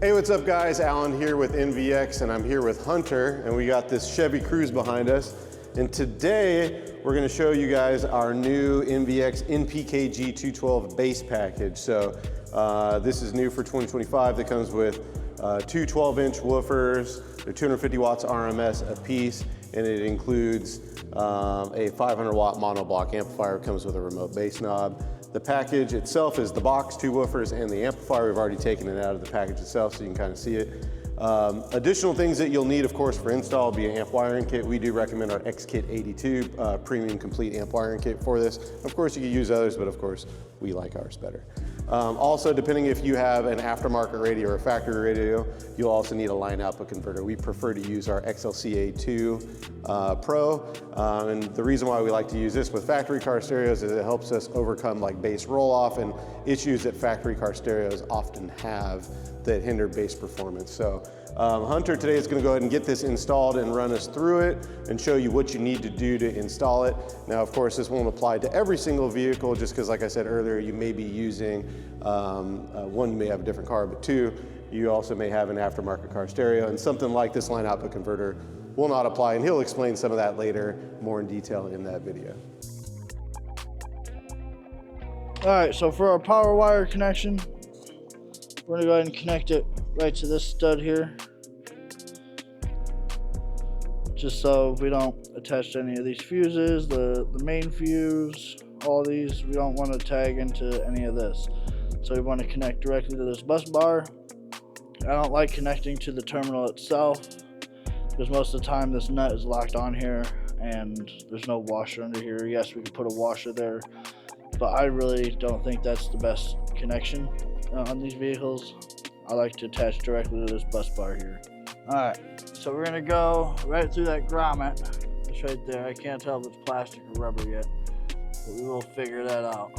Hey, what's up guys? Alan here with NVX, and I'm here with Hunter, and we got this Chevy Cruze behind us. And today, we're gonna show you guys our new NVX NPKG212 bass package. So this is new for 2025. That comes with two 12-inch woofers. They're 250 watts RMS a piece, and it includes a 500 watt monoblock amplifier. It comes with a remote bass knob. The package itself is the box, two woofers, and the amplifier. We've already taken it out of the package itself so you can kind of see it. Additional things that you'll need, of course, for install will be an amp wiring kit. We do recommend our XKIT82 Premium Complete Amp Wiring Kit for this. Of course, you can use others, but of course, we like ours better. Also, depending if you have an aftermarket radio or a factory radio, you'll also need a line output converter. We prefer to use our XLCA2 Pro, and the reason why we like to use this with factory car stereos is it helps us overcome like bass roll-off and issues that factory car stereos often have that hinder bass performance. So Hunter today is going to go ahead and get this installed and run us through it and show you what you need to do to install it. Now, of course, this won't apply to every single vehicle just because, like I said earlier, you may be using, one, you may have a different car, but two, you also may have an aftermarket car stereo, and something like this line output converter will not apply, and he'll explain some of that later more in detail in that video. All right, so for our power wire connection, we're gonna go ahead and connect it right to this stud here, just so we don't attach to any of these fuses, the main fuse, all these, we don't want to tag into any of this. So we want to connect directly to this bus bar. I don't like connecting to the terminal itself because most of the time this nut is locked on here and there's no washer under here. Yes, we can put a washer there, but I really don't think that's the best connection on these vehicles. I like to attach directly to this bus bar here. All right, so we're gonna go right through that grommet. It's right there. I can't tell if it's plastic or rubber yet, but we will figure that out.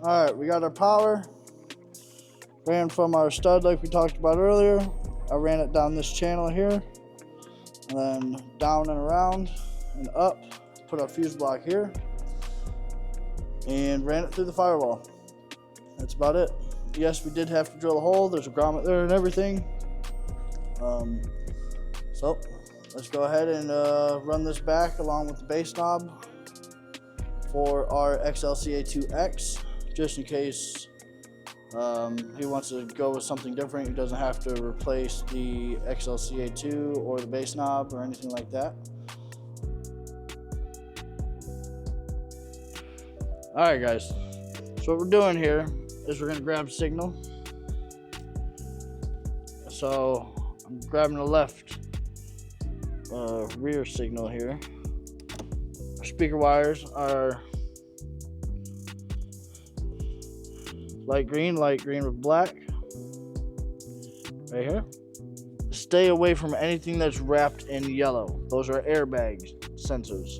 All right, we got our power. Ran from our stud like we talked about earlier. I ran it down this channel here, and then down and around and up. Put our fuse block here, and ran it through the firewall. That's about it. Yes, we did have to drill a hole. There's a grommet there and everything. So let's go ahead and run this back along with the bass knob for our XKIT82X, just in case he wants to go with something different. He doesn't have to replace the XKIT82 or the bass knob or anything like that. All right, guys. So what we're doing here is we're gonna grab signal. So I'm grabbing the left rear signal here. Our speaker wires are light green with black. Right here. Stay away from anything that's wrapped in yellow. Those are airbag sensors.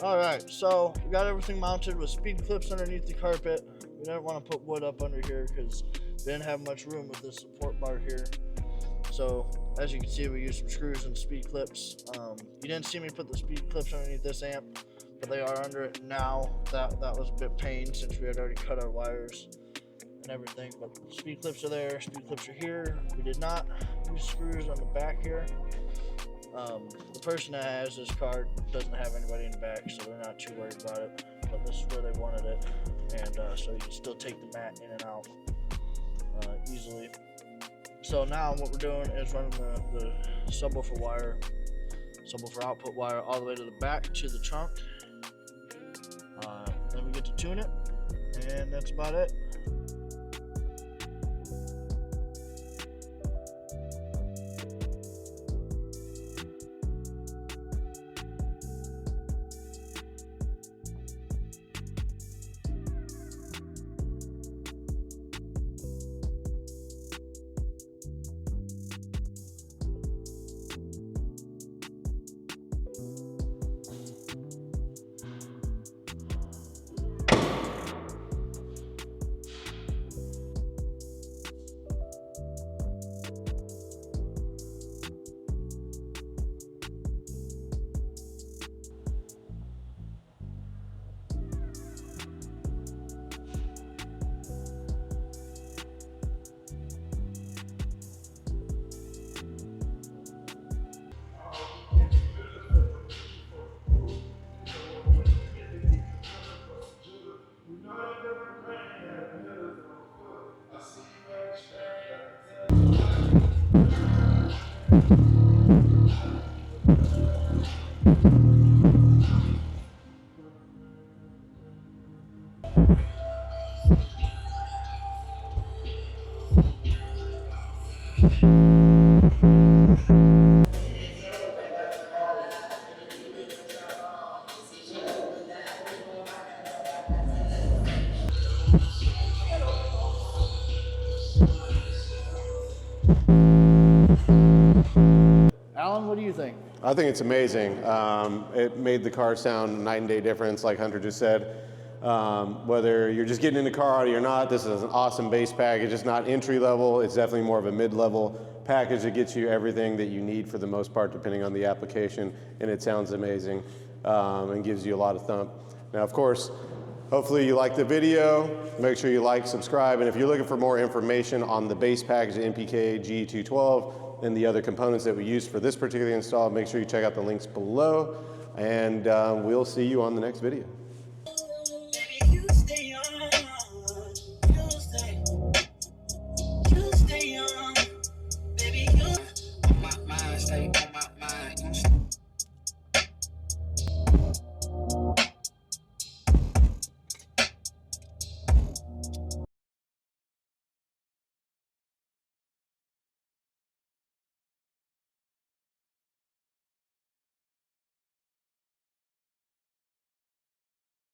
All right, so we got everything mounted with speed clips underneath the carpet. We didn't want to put wood up under here because we didn't have much room with this support bar here. So as you can see, we used some screws and speed clips. You didn't see me put the speed clips underneath this amp, but they are under it now. That was a bit pain since we had already cut our wires and everything, but speed clips are there, speed clips are here. We did not use screws on the back here. The person that has this card doesn't have anybody in the back, so they're not too worried about it, but this is where they wanted it, and so you can still take the mat in and out easily. So now what we're doing is running the subwoofer wire, subwoofer output wire all the way to the back to the trunk. Then we get to tune it, and that's about it. Alan, what do you think? I think it's amazing. It made the car sound night and day difference, like Hunter just said. Whether you're just getting into car audio or not, this is an awesome bass package. It's not entry level, it's definitely more of a mid-level package that gets you everything that you need for the most part, depending on the application, and it sounds amazing and gives you a lot of thump. Now, of course, hopefully you like the video. Make sure you like, subscribe, and if you're looking for more information on the bass package, NPKG212, and the other components that we used for this particular install, make sure you check out the links below, and we'll see you on the next video.